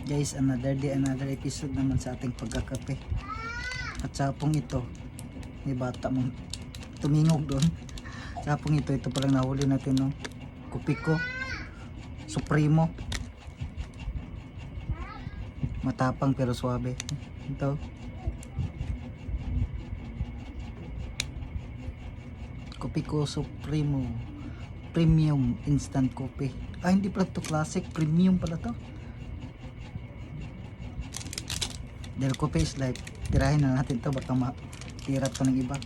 Guys, another day, another episode naman sa ating pagkakape. At sapong ito, may bata mong tumingog doon. Sapong ito palang nahuli natin, no? Kopiko Supremo. Matapang pero suabe. Ito. Kopiko Supremo Premium Instant Coffee. Ah, hindi pala to classic, premium pala to. Dahil coffee is life, tirahin na natin to, baka matira to ng iba.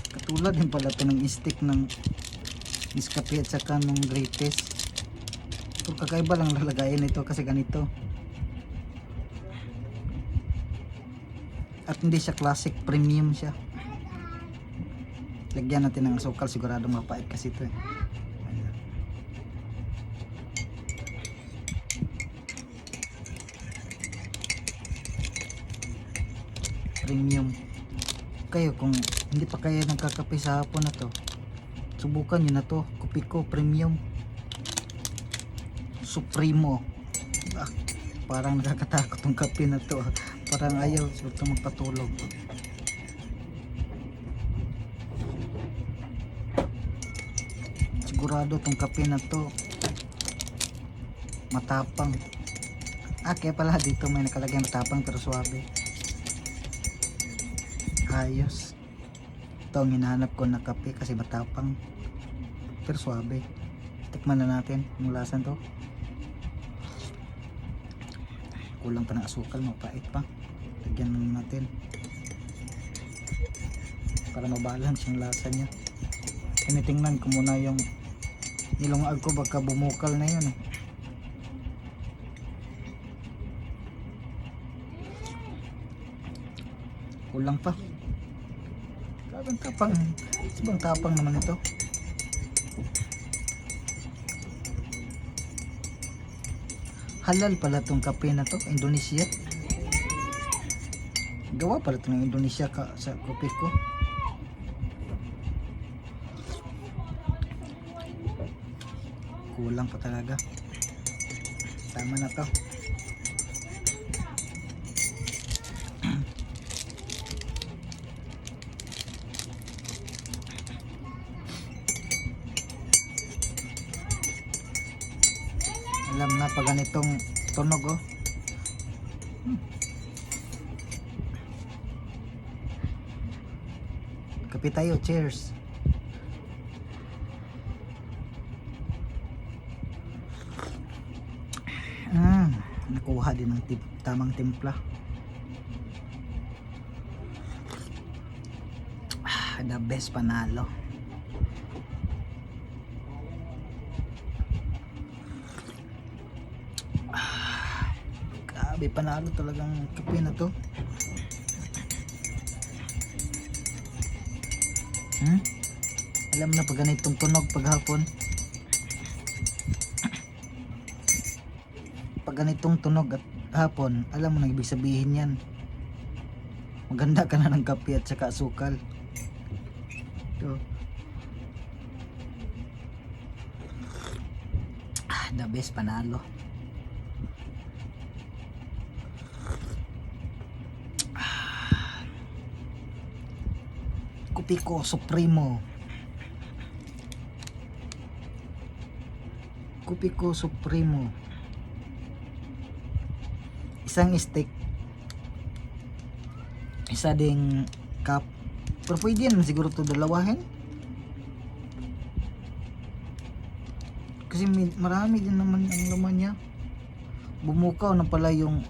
Katulad din pala to ng stick ng Nescafe at saka ng greatest. Ito kakaiba lang lalagayan ito kasi ganito. At hindi siya classic, premium siya. Lagyan natin ng asukal, sigurado mapait kasi ito eh. Premium. Kayo kung hindi pa kayo nagkakape sa hapon na to, subukan nyo na to. Kopiko Premium Supremo. Ah, parang nakakatakot tong kape na to. Parang ayaw siguro magpatulog. Sigurado tong kape na to matapang. Ah, kaya pala dito may nakalagay matapang pero suabe. Ayos. Ito ang hinahanap ko na kape kasi matapang pero suabe. Tikman na natin yung lasan to. Kulang pa ng asukal, mapait pa. Lagyan na natin para mabalance yung lasa niya. Tinitingnan ko muna yung nilungag ko, baka bumukal na yun eh. Kulang pa. Sabang tapang. Sabang tapang naman ito. Halal pala tong kape na to, Indonesia. Gawa pala ito ng Indonesia sa kopi ko. Kulang pa talaga. Tama na to. Alam na pag ganitong tunog, oh. Kape tayo, cheers. Nakuha din ng tamang timpla. The best, panalo. Grabe, panalo talagang kape na to. Alam na pag ganitong tunog paghapon. Pag ganitong tunog at hapon, alam mo na ibig sabihin yan. Maganda ka na ng kape at saka asukal. Ito. The best, panalo. Kopiko Supremo. Kopiko Supremo. Isang stick, isa ding cup. Pero pwede yan siguro to dalawahin. Kasi marami din naman ang laman niya. Bumukaw na pala yung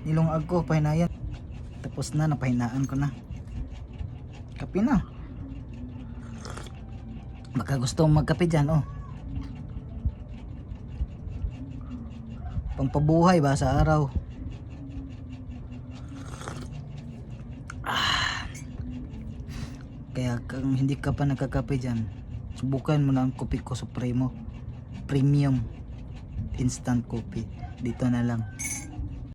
nilungag ko, pahinayan. Tapos na, napahinaan ko na. Kape na. Baka gusto mong magkape dyan, oh. Pampabuhay ba sa araw. Kaya kung hindi ka pa nagkakape dyan, subukan mo na ang Kopiko Supremo Premium Instant Coffee. Dito na lang.